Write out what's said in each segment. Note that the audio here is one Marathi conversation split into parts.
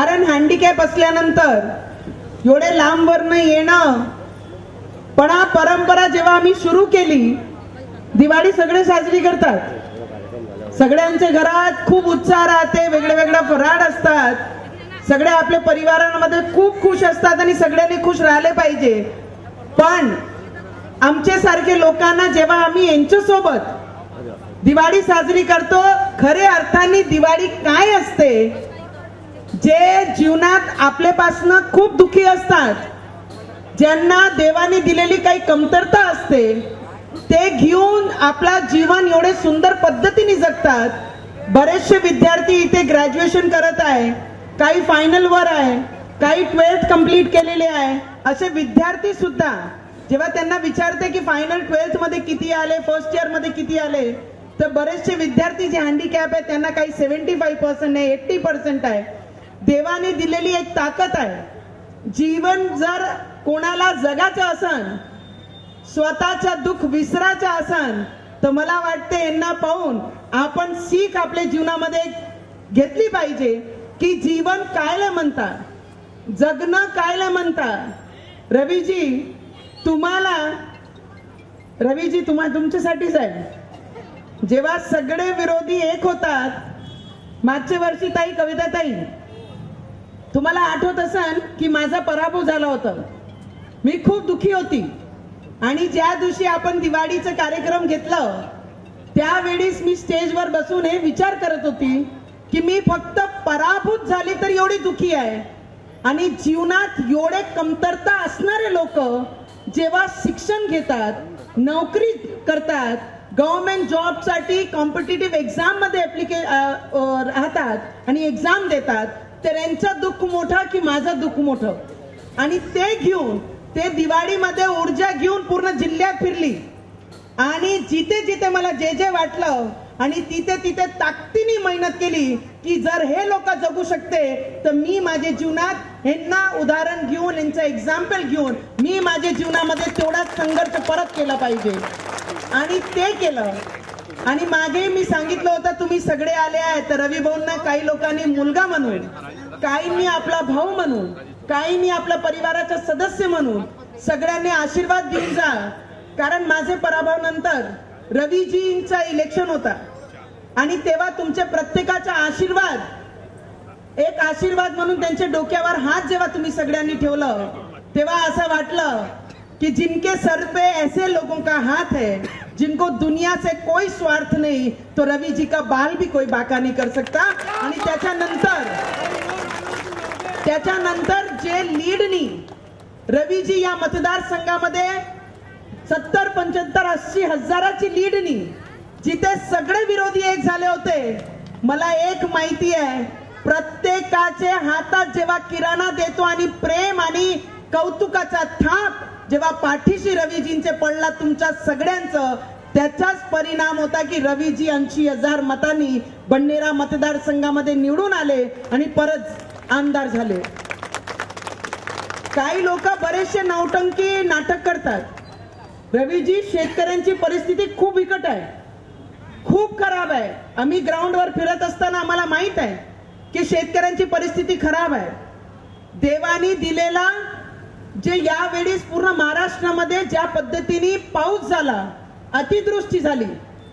कारण हँडिकॅप असल्यानंतर एवढे लांबवरनं येणं, पण हा परंपरा जेव्हा आम्ही सुरू केली, दिवाळी सगळे साजरी करतात, सगळ्यांच्या घरात खूप उत्साह राहते, वेगळे वेगळे फराळ असतात, सगळे आपल्या परिवारांमध्ये खूप खुश असतात आणि सगळ्यांनी खुश राहिले पाहिजे। पण आमच्या सारखे लोकांना जेव्हा आम्ही यांच्यासोबत दिवाळी साजरी करतो, खरे अर्थाने दिवाळी काय असते, जे जीवनात आपल्यापासून खूप दुःखी असतात, ज्यांना देवाने दिलेली काही कमतरता असते, ते घेऊन आपला जीवन एवढे सुंदर पद्धतीने जगतात। बरेचसे विद्यार्थी इथे ग्रॅज्युएशन करत आहे, काही फायनल वर आहे, काही 12th कंप्लीट केलेले आहे। असे विद्यार्थी सुद्धा जेव्हा त्यांना विचारते की फायनल 12th मध्ये किती आले, फर्स्ट इयर मध्ये किती आले, तर बरेचसे विद्यार्थी जे हँडिकॅप आहे त्यांना काही 75% आहे, 80% आहे। देवाने दिलेली एक ताकद आहे। जीवन जर कोणाला जगाचं असन, स्वतःचा दुःख विसरायचं असन, तर मला वाटते यांना पाहून आपण सीख आपल्या जीवनामध्ये घेतली पाहिजे की जीवन कायला म्हणतात, जगणं कायला म्हणतात। रवीजी तुमच्यासाठीच आहे। जेव्हा सगळे विरोधी एक होतात, मागच्या वर्षी ताई, कविता ताई, तुम्हाला आठवत असेल की माझा पराभव झाला होता, मी खूप दुःखी होती आणि ज्या दिवशी आपण दिवाळीचा कार्यक्रम घेतलं, त्यावेळीस मी स्टेजवर बसून हे विचार करत होती की मी फक्त पराभूत झाली तर एवढी दुःखी आहे, आणि जीवनात एवढे कमतरता असणारे लोक जेव्हा शिक्षण घेतात, नोकरी करतात, गव्हर्नमेंट जॉब साठी कॉम्पिटिटिव्ह एक्झाम मध्ये राहतात आणि एक्झाम देतात, तर यांचं दुःख मोठं की माझं दुःख मोठं। आणि ते घेऊन ते दिवाळीमध्ये ऊर्जा घेऊन पूर्ण जिल्ह्यात फिरली आणि जिथे जिथे मला जे जे वाटलं आणि तिथे तिथे ताकदीने मेहनत केली की जर हे लोक जगू शकते तर मी माझ्या जीवनात यांना उदाहरण घेऊन, यांचं एक्झाम्पल घेऊन मी माझ्या जीवनामध्ये तेवढाच संघर्ष परत केला पाहिजे, आणि ते केलं। आणि मागे मी सांगितलं होतं तुम्ही सगळे आले आहेत, तर रवी भाऊंना काही लोकांनी मुलगा म्हणून, काहींनी आपला भाऊ म्हणून, काहींनी आपल्या परिवाराचा सदस्य म्हणून सगळ्यांनी आशीर्वाद देऊन जा। कारण माझे पराभवानंतर रवीजींचा इलेक्शन होता आणि तेव्हा तुमच्या प्रत्येकाचा आशीर्वाद, एक आशीर्वाद म्हणून त्यांच्या डोक्यावर हात जेव्हा तुम्ही सगळ्यांनी ठेवलं, तेव्हा असं वाटलं कि जिनके सर पे ऐसे लोगों का हाथ है जिनको दुनिया से कोई स्वार्थ नहीं, तो रवि जी का बाल भी कोई बाका नहीं कर सकता। आणि त्याच्यानंतर जे लीडनी रवीजी या मतदारसंघामध्ये 70, 75, 80 हजाराची लीडनी, जिथे सगळे विरोधी एक झाले होते, मला एक माहिती आहे, प्रत्येकाचे हातात जेव्हा किराणा देतो आणि प्रेम आणि कौतुकाचा थाप जेव्हा पाठीशी रवीजींचे पडला तुमच्या सगळ्यांचं, त्याचाच परिणाम होता की रवीजी 80,000 मतांनी बन्नेरा मतदारसंघामध्ये निवडून आले आणि परत आमदार झाले। काही लोक बरेचसे नौटंकी नाटक करतात। रवीजी, शेतकऱ्यांची परिस्थिती खूप बिकट आहे, खूप खराब आहे। आम्ही ग्राउंडवर फिरत असताना आम्हाला माहित आहे की शेतकऱ्यांची परिस्थिती खराब आहे। देवानी दिलेला जे यावेळी पूर्ण महाराष्ट्रामध्ये ज्या पद्धतीने पाऊस झाला, अतिवृष्टी झाली,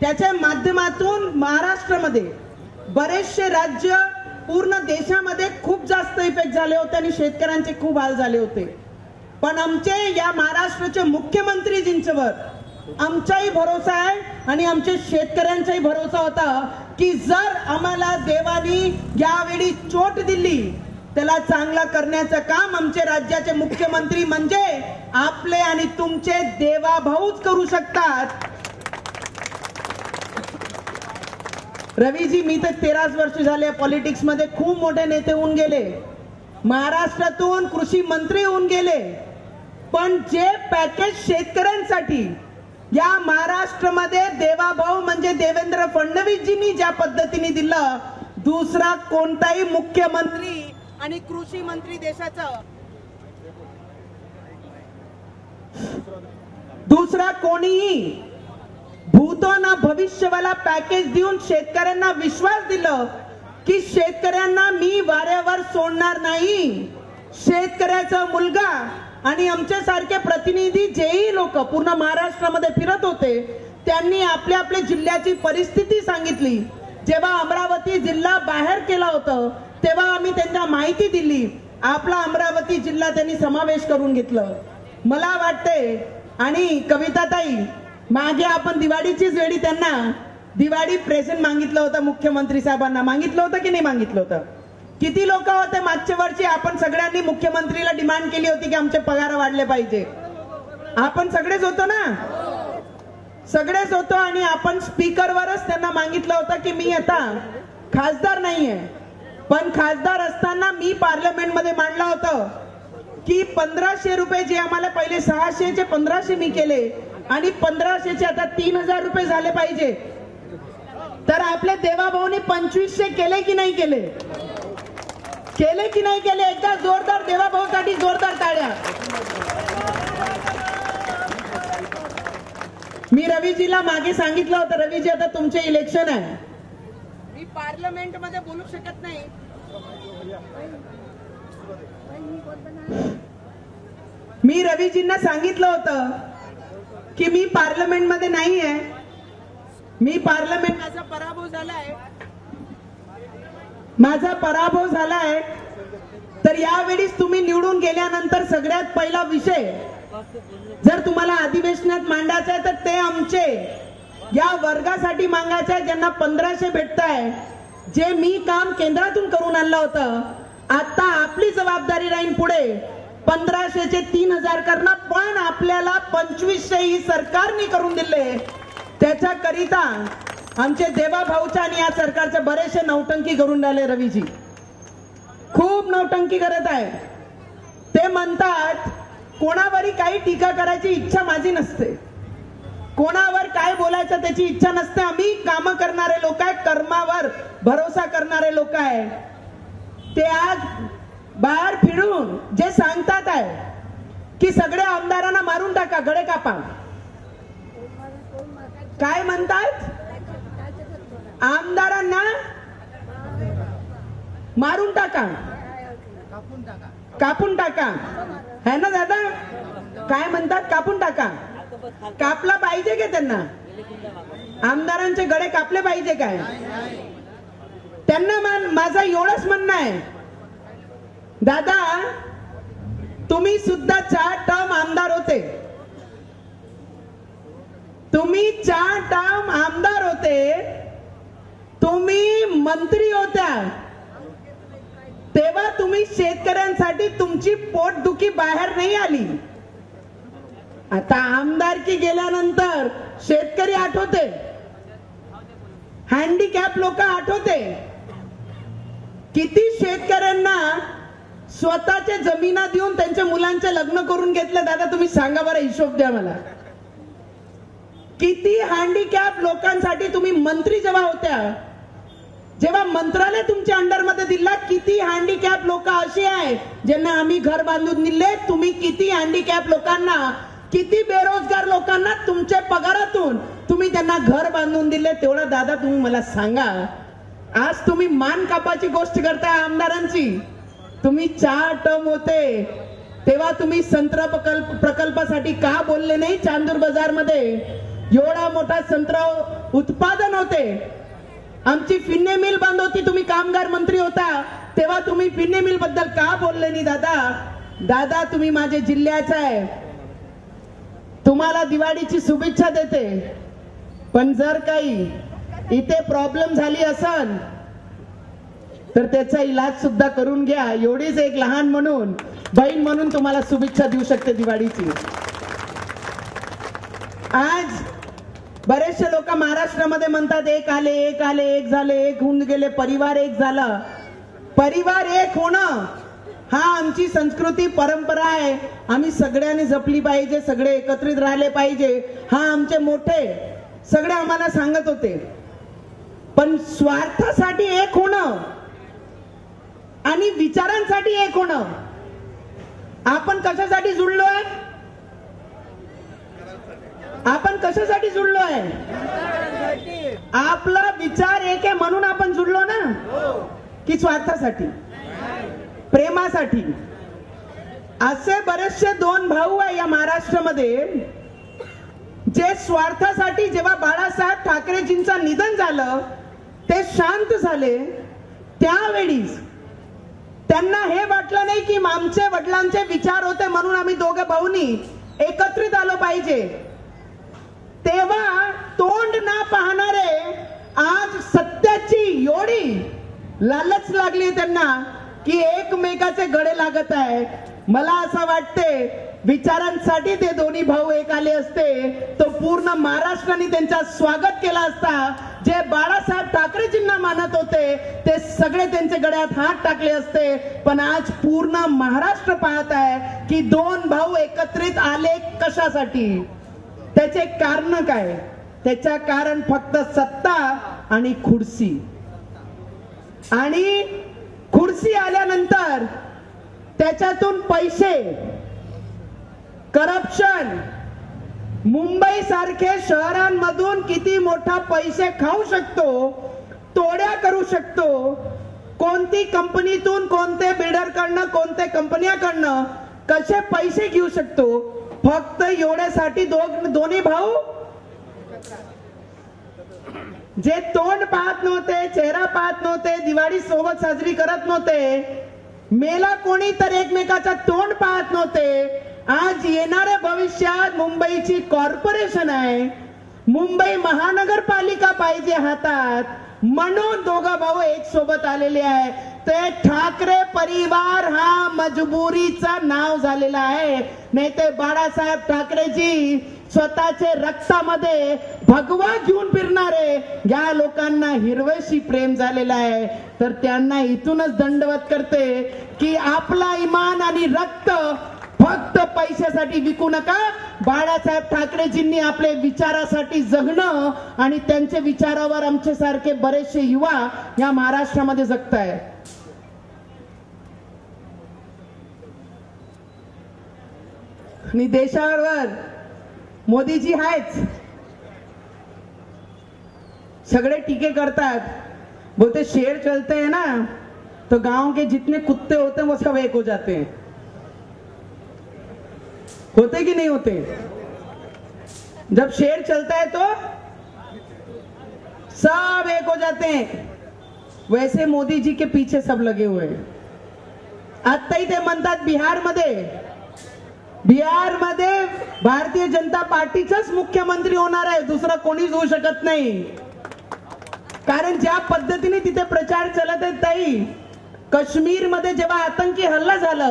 त्याच्या माध्यमातून महाराष्ट्रामध्ये बरेचसे राज्य, पूर्ण देशामध्ये खूप जास्त इफेक्ट झाले होते आणि शेतकऱ्यांचे खूप हाल झाले होते। पण आमचे या महाराष्ट्राचे मुख्यमंत्रीजींच्यावर आमचाही भरोसा आहे आणि आमच्या शेतकऱ्यांचाही भरोसा होता की जर आम्हाला देवानी यावेळी चोट दिली, त्याला चांगला करण्याचं काम आमचे राज्याचे मुख्यमंत्री म्हणजे आपले आणि तुमचे देवाभाऊच करू शकतात। रवीजी, मी तर 13 वर्ष झाले पॉलिटिक्स मध्ये, खूप मोठे नेते होऊन गेले, महाराष्ट्रातून कृषी मंत्री होऊन गेले, पण जे पॅकेज शेतकऱ्यांसाठी या महाराष्ट्रामध्ये देवाभाऊ म्हणजे देवेंद्र फडणवीसजींनी ज्या पद्धतीने दिलं, दुसरा कोणताही मुख्यमंत्री आणि कृषी मंत्री देशाचा दुसरा कोणीही भूतो ना भविष्यवाला पॅकेज देऊन शेतकऱ्यांना विश्वास दिलं, की शेतकऱ्यांना मी वाऱ्यावर सोडणार नाही. शेतकऱ्याचा मुलगा आणि आमच्या सारखे प्रतिनिधी जेही लोक पूर्ण महाराष्ट्रामध्ये फिरत होते त्यांनी आपल्या आपल्या जिल्ह्याची परिस्थिती सांगितली. जेव्हा अमरावती जिल्हा बाहेर केला होता तेव्हा आम्ही त्यांना माहिती दिली. आपला अमरावती जिल्हा त्यांनी समावेश करून घेतलं. मला वाटते आणि कविताताई मागे आपण दिवाळीचीच वेळी त्यांना दिवाळी प्रेझेंट मागितलं होतं. मुख्यमंत्री साहेबांना मागितलं होतं की नाही मागितलं होतं? किती लोक होते मागच्या वर्षी? आपण सगळ्यांनी मुख्यमंत्रीला डिमांड केली होती की आमचे पगार वाढले पाहिजे. आपण सगळेच होतो ना, सगळेच होतो. आणि आपण स्पीकरवरच त्यांना मागितलं होतं की मी आता खासदार नाहीये, पण खासदार असताना मी पार्लमेंटमध्ये मांडलं होतं की 1500 रुपये जे आम्हाला पहिले 600 चे 1500 मी केले आणि 1500 चे आता 3000 रुपये झाले पाहिजे. तर आपल्या देवाभाऊने 2500 केले की नाही केले? केले की नाही केले? एकदा जोरदार देवाभाऊसाठी जोरदार टाळ्या. मी रवीजीला मागे सांगितलं होतं, रवीजी आता तुमचे इलेक्शन आहे, मी पार्लमेंट मध्ये बोलू शकत नाही. मी रवीजींना सांगितलं होतं की मी पार्लमेंट मध्ये नाही आहे, मी पार्लमेंट माझा पराभव झालाय. तर यावेळीच तुम्ही निवडून गेल्यानंतर सगळ्यात पहिला विषय जर तुम्हाला अधिवेशनात मांडायचा आहे तर ते आमचे या वर्गासाठी मागायचे आहे ज्यांना 1500 भेटताय. जे मी काम केंद्रातून करून आणलं होतं, आता आपली जबाबदारी राहील पुढे 1500 चे 3000 करणं. पण आपल्याला 2500 ही सरकारने करून दिले. त्याच्याकरिता आमचे देवाभाऊच्या आणि या सरकारचे बरेचसे नौटंकी करून राहिले. रवीजी खूप नौटंकी करत आहे. ते म्हणतात कोणावरही काही टीका करायची इच्छा माझी नसते, कोणावर काय बोलायचं त्याची इच्छा नसते. आम्ही काम करणारे लोक आहे, कर्मावर भरोसा करणारे लोक आहे. ते आज बाहेर फिरून जे सांगतात आहे की सगळ्या आमदारांना मारून टाका, गळे कापा. काय म्हणतात? आमदारांना मारून टाका, कापून टाका, है ना दादा? काय म्हणतात? कापून टाका. कापला पाहिजे का त्यांना? आमदारांचे गळे कापले पाहिजे काय? त्यांना माझा एवढंच म्हणणं आहे, दादा तुम्ही सुद्धा 4 टर्म आमदार होते, तुम्ही 4 टर्म आमदार होते, तुम्ही मंत्री होत्या, तेव्हा तुम्ही शेतकऱ्यांसाठी तुमची पोटदुखी बाहेर नाही आली. आता आमदारकी गेल्यानंतर शेतकरी आठवते, हँडिकॅप लोक आठवते. किती शेतकऱ्यांना स्वतःच्या जमिना देऊन त्यांच्या मुलांचे लग्न करून घेतले दादा? तुम्ही सांगा बरं, हिशोब द्या मला. किती हँडिकॅप लोकांसाठी तुम्ही मंत्री जेव्हा होत्या, जेव्हा मंत्रालय तुमच्या अंडरमध्ये दिला, किती हँडिकॅप लोक असे आहेत ज्यांना आम्ही घर बांधून दिले? तुम्ही किती हँडिकॅप लोकांना, किती बेरोजगार लोकांना तुमच्या पगारातून तुम्ही त्यांना घर बांधून दिले? तेवढं दादा तुम्ही मला सांगा. आज तुम्ही मान कापाची गोष्ट करताय आमदारांची. तुम्ही 4 टर्म होते तेव्हा तुम्ही संत्रा प्रकल्पासाठी का बोलले नाही? चांदूर बाजार मध्ये एवढा मोठा संत्रा उत्पादन होते. आमची फिन्ने मिल बंद होती, तुम्ही कामगार मंत्री होता तेव्हा तुम्ही फिन्ने मिल बद्दल का बोलले नाही दादा? दादा तुम्ही माझ्या जिल्ह्याचा आहे, तुम्हाला दिवाळीची शुभेच्छा देते. पण जर काही इथे प्रॉब्लेम झाली असेल तर त्याचा इलाज सुद्धा करून घ्या. एवढीच एक लहान म्हणून, बहीण म्हणून तुम्हाला शुभेच्छा देऊ शकते दिवाळीची. आज बरेचसे लोक महाराष्ट्रामध्ये म्हणतात एक आले, एक आले, एक झाले, एक होऊन गेले, परिवार एक झाला. परिवार एक होणं हा आमची संस्कृती परंपरा आहे. आम्ही सगळ्यांनी जपली पाहिजे, सगळे एकत्रित राहिले पाहिजे. हा आमचे मोठे सगळे आम्हाला सांगत होते. पण स्वार्थासाठी एक होणं आणि विचारांसाठी एक होणं, आपण कशासाठी जुळलोय? आपण कशासाठी जुळलोय? आपला विचार एक आहे म्हणून आपण जुळलो ना, की स्वार्थासाठी, प्रेमासाठी? असे बरेचसे दोन भाऊ आहे या महाराष्ट्रामध्ये जे स्वार्थासाठी, जेव्हा बाळासाहेब ठाकरेजींचं निधन झालं ते शांत झाले, त्यावेळी त्यांना हे वाटलं नाही की आमचे वडिलांचे विचार होते म्हणून आम्ही दोघे भाऊनी एकत्रित आलो पाहिजे. तेव्हा तोंड ना पाहणारे आज सत्याची एवढी लालच लागली त्यांना की एकमेकाचे गळे लागत आहे. मला असं वाटते विचारांसाठी ते दोन्ही भाऊ एक आले असते तो पूर्ण महाराष्ट्राने त्यांचा स्वागत केला असता. जे बाळासाहेब ठाकरेजींना मानत होते ते सगळे त्यांच्या गळ्यात हात टाकले असते. पण आज पूर्ण महाराष्ट्र पाहत आहे की दोन भाऊ एकत्रित आले कशासाठी, त्याचे कारण काय? त्याच्या कारण फक्त सत्ता आणि खुर्ची. आणि खुर्ची आल्यानंतर त्याच्यातून पैसे, करप्शन, मुंबई सारखे शहरांमधून किती मोठा पैसे खाऊ शकतो, तोड्या करू शकतो, कोणती कंपनीतून, कोणते बिल्डरकडनं, कोणत्या कंपन्याकडनं कसे पैसे घेऊ शकतो, फक्त एवढ्यासाठी दोन्ही भाऊ जे तोंड पाहत नव्हते, चेहरा पाहत नव्हते, दिवाळी सोबत साजरी करत नव्हते, मेला कोणी तर एकमेकाचा तोंड पाहत नव्हते. आज येणाऱ्या भविष्यात मुंबईची कॉर्पोरेशन आहे, मुंबई महानगरपालिका पाहिजे हातात, म्हणून दोघं भाऊ एक सोबत आलेले आहे. ते ठाकरे परिवार हा मजबुरीचा नाव झालेला आहे. नाही ते बाळासाहेब ठाकरेजी स्वतःचे रक्तामध्ये भगवा घेऊन फिरणारे या लोकांना हिरवेशी प्रेम झालेला आहे. तर त्यांना इथूनच दंडवत करते की आपला इमान आणि रक्त फक्त पैशासाठी विकू नका. बाळासाहेब ठाकरेजींनी आपले विचारासाठी जगणं आणि त्यांच्या विचारावर आमचे सारखे बरेचसे युवा या महाराष्ट्रामध्ये जगतायत. आणि देशावर मोदीजी आहेच, सगळे टीके करतात, बोलते शेर चलते हैं ना तो गांव के जितने कुत्ते होते हैं वो सब एक हो जाते हैं. होते कि नहीं होते? जब शेर चलता है तो सब एक हो जाते हैं. वैसे मोदी जी के पीछे सब लगे हुए हैं. आत्ताही ते म्हणतात बिहारमध्ये भारतीय जनता पार्टीचाच मुख्यमंत्री होणार आहे, दुसरा कोणीच होऊ शकत नाही. कारण ज्या पद्धतीने तिथे प्रचार चालत आहे ताई, काश्मीरमध्ये जेव्हा आतंकी हल्ला झाला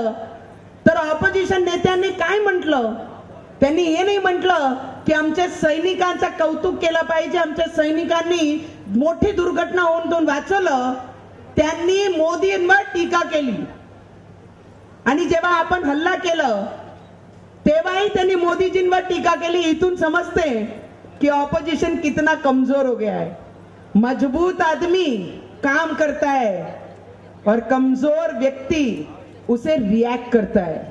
तर ऑपोजिशन नेत्यांनी काय म्हटलं? त्यांनी हे नाही म्हटलं की आमच्या सैनिकांचं कौतुक केलं पाहिजे, आमच्या सैनिकांनी मोठी दुर्घटना होऊन वाचवलं. त्यांनी मोदींवर टीका केली. आणि जेव्हा आपण हल्ला केलं तेव्हाही त्यांनी मोदीजींवर टीका केली. इथून समजते कि ऑपोजिशन कितना कमजोर हो गया है. मजबूत आदमी काम करता है और कमजोर व्यक्ति उसे रिएक्ट करता है.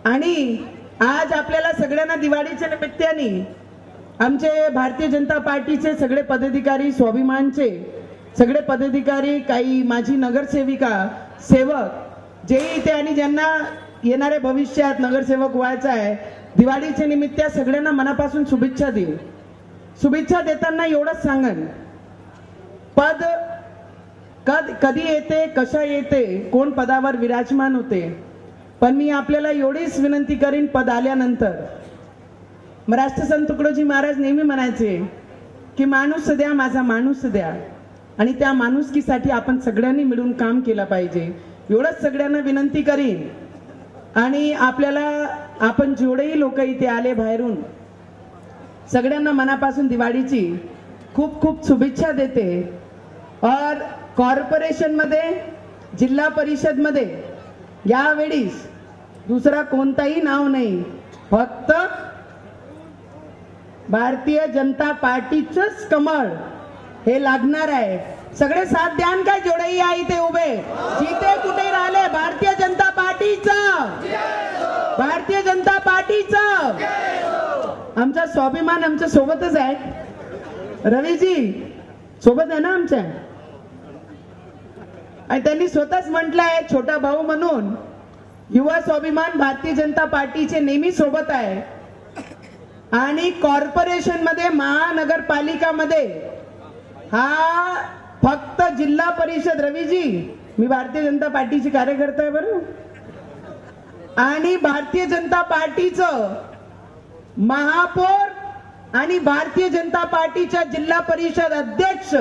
आणि आज आपल्याला सगळ्यांना दिवाळीच्या निमित्ताने आमचे भारतीय जनता पार्टीचे सगळे पदाधिकारी, स्वाभिमानचे सगळे पदाधिकारी, काही माझी नगरसेविका, सेवक जे इथे आणि ज्यांना येणाऱ्या भविष्यात नगरसेवक व्हायचा आहे, दिवाळीच्या निमित्त सगळ्यांना मनापासून शुभेच्छा देऊ. शुभेच्छा देताना एवढंच सांगन, पद कधी येते, कशा येते, कोण पदावर विराजमान होते, पण मी आपल्याला एवढीच विनंती करीन, पद आल्यानंतर राष्ट्रसंत तुकडोजी महाराज नेहमी म्हणायचे की माणूस द्या, माझा माणूस द्या, आणि त्या माणुसकीसाठी आपण सगळ्यांनी मिळून काम केलं पाहिजे. एवढंच सगळ्यांना विनंती करीन. आणि आपल्याला आपण जेवढेही लोक इथे आले बाहेरून, सगळ्यांना मनापासून दिवाळीची खूप खूप शुभेच्छा देते. और कॉर्पोरेशन मध्ये, जिल्हा परिषद मध्ये यावेळी दुसरा कोणताही नाव नाही, फक्त भारतीय जनता पार्टीचंच कमळ हे लागणार आहे. सगळे साथ द्यान काय? जेवढेही आहे इथे उभे, जिथे कुठे राहिले, भारतीय जनता पार्टीचा, भारतीय जनता पार्टीचा. आमचा स्वाभिमान आमच्या सोबतच आहे. रवीजी सोबत आहे ना आमच्या, आणि त्यांनी स्वतःच म्हटलंय छोटा भाऊ म्हणून युवा स्वाभिमान भारतीय जनता पार्टीचे नेहमी सोबत आहे, आणि कॉर्पोरेशन मध्ये महानगरपालिकामध्ये हा फक्त जिल्हा परिषद, रवीजी मी भारतीय जनता पार्टीची कार्यकर्ता आहे बरं, आणि भारतीय जनता पार्टीचं महापौर आणि भारतीय जनता पार्टीच्या जिल्हा परिषद अध्यक्ष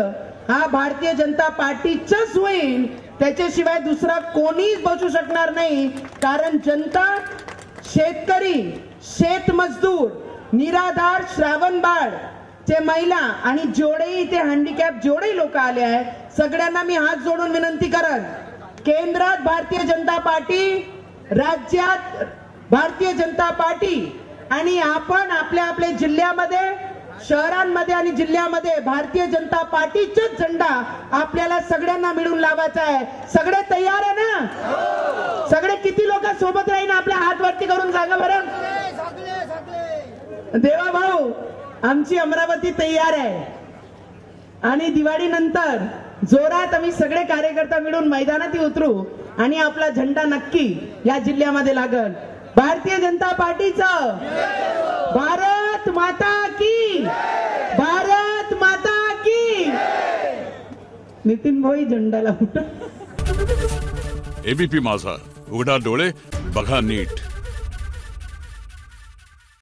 हा भारतीय जनता पार्टीचाच होईल, त्याच्याशिवाय दुसरा कोणीच बसू शकणार नाही. कारण जनता, शेतकरी, शेतमजदूर, निराधार, श्रावणबाळ चे महिला आणि जेवढेही इथे हँडिकॅप जेवढेही लोक आले आहेत सगळ्यांना मी हात जोडून विनंती करन, केंद्रात भारतीय जनता पार्टी, राज्यात भारतीय जनता पार्टी, आणि आपण आपल्या आपल्या जिल्ह्यामध्ये, शहरांमध्ये आणि जिल्ह्यामध्ये भारतीय जनता पार्टीचाच झेंडा आपल्याला सगळ्यांना मिळून लावायचा आहे. सगळे तयार आहे ना? सगळे किती लोक सोबत राहील आपल्या हात वरती करून सांगा बरं. देवा भाऊ आमची अमरावती तयार आहे, आणि दिवाळी नंतर जोरात आम्ही सगळे कार्यकर्ता मिळून मैदानात उतरू आणि आपला झेंडा नक्की या जिल्ह्यामध्ये लागल. भारतीय जनता पार्टीचं भारत माता की, भारत माता की. नितीन भाई झेंडा लावून. एबीपी माझा, उघडा डोळे बघा नीट.